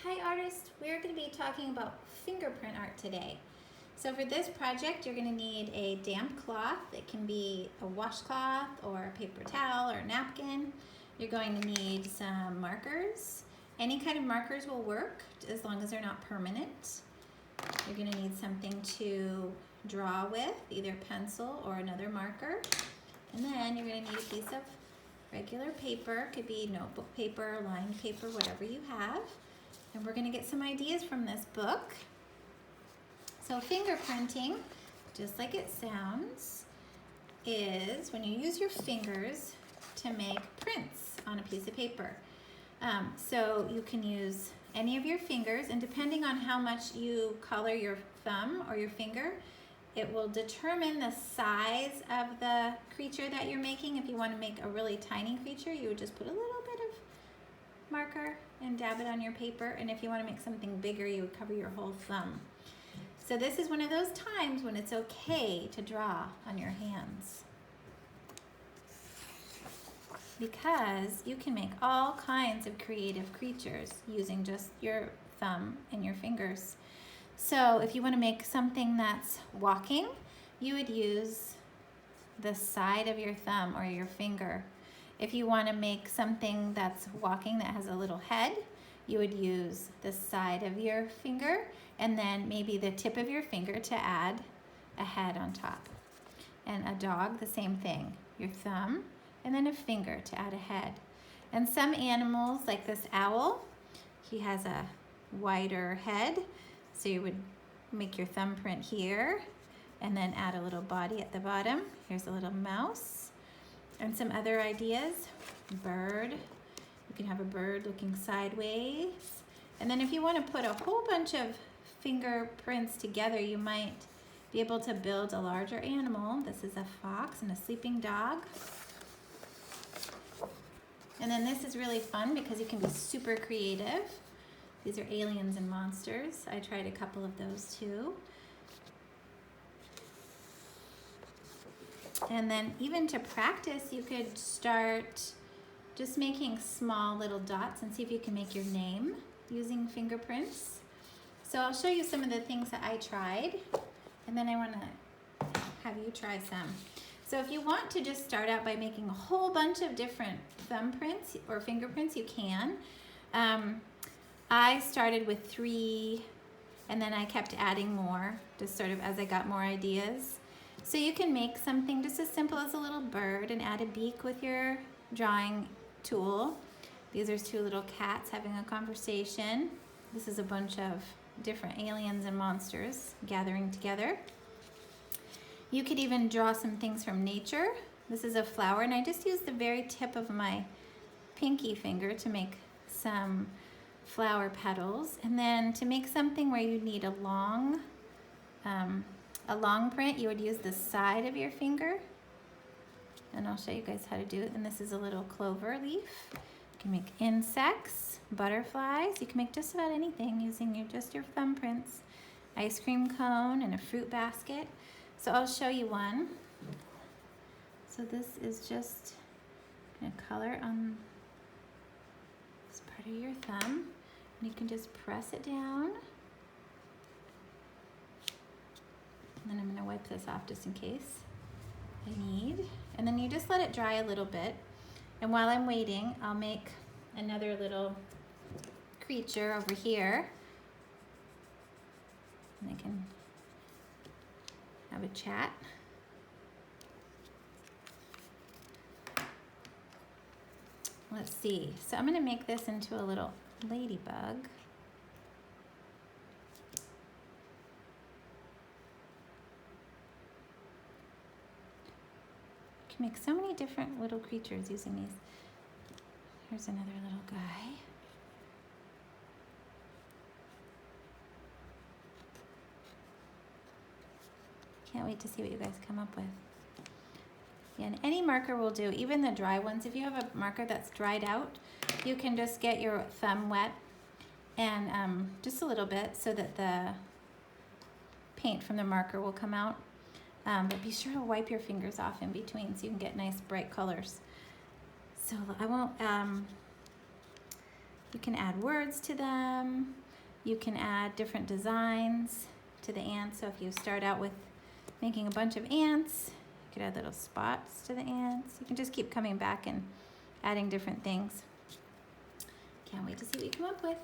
Hi artists, we're going to be talking about fingerprint art today. So for this project you're going to need a damp cloth. It can be a washcloth or a paper towel or a napkin. You're going to need some markers. Any kind of markers will work as long as they're not permanent. You're going to need something to draw with, either pencil or another marker. And then you're going to need a piece of regular paper. It could be notebook paper, lined paper, whatever you have. And we're going to get some ideas from this book. So fingerprinting, just like it sounds, is when you use your fingers to make prints on a piece of paper. So you can use any of your fingers, and depending on how much you color your thumb or your finger, it will determine the size of the creature that you're making. If you want to make a really tiny creature, you would just put a little bit of marker and dab it on your paper, and if you want to make something bigger, you would cover your whole thumb. So this is one of those times when it's okay to draw on your hands, because you can make all kinds of creative creatures using just your thumb and your fingers. So if you want to make something that's walking, you would use the side of your thumb or your finger. If you want to make something that's walking that has a little head, you would use the side of your finger and then maybe the tip of your finger to add a head on top. And a dog, the same thing. Your thumb and then a finger to add a head. And some animals, like this owl, he has a wider head, so you would make your thumbprint here and then add a little body at the bottom. Here's a little mouse. And some other ideas, bird. You can have a bird looking sideways. And then if you want to put a whole bunch of fingerprints together, you might be able to build a larger animal. This is a fox and a sleeping dog. And then this is really fun because you can be super creative. These are aliens and monsters. I tried a couple of those too. And then even to practice, you could start just making small little dots and see if you can make your name using fingerprints. So I'll show you some of the things that I tried, and then I want to have you try some. So if you want to just start out by making a whole bunch of different thumbprints or fingerprints, you can. I started with 3, and then I kept adding more, just sort of as I got more ideas. So you can make something just as simple as a little bird and add a beak with your drawing tool. These are 2 little cats having a conversation. This is a bunch of different aliens and monsters gathering together. You could even draw some things from nature. This is a flower, and I just used the very tip of my pinky finger to make some flower petals. And then to make something where you need a long print, you would use the side of your finger, and I'll show you guys how to do it. And this is a little clover leaf. You can make insects, butterflies. You can make just about anything using just your thumbprints. Ice cream cone and a fruit basket. So I'll show you one. So this is just a color on this part of your thumb, and you can just press it down. And then I'm going to wipe this off just in case I need. And then you just let it dry a little bit. And while I'm waiting, I'll make another little creature over here. And I can have a chat. Let's see. So I'm going to make this into a little ladybug. Can make so many different little creatures using these. Here's another little guy. Can't wait to see what you guys come up with. Yeah, and any marker will do, even the dry ones. If you have a marker that's dried out, you can just get your thumb wet and just a little bit so that the paint from the marker will come out. But be sure to wipe your fingers off in between so you can get nice bright colors. So I won't You can add words to them. You can add different designs to the ants. So if you start out with making a bunch of ants, you could add little spots to the ants. You can just keep coming back and adding different things. Can't wait to see what you come up with.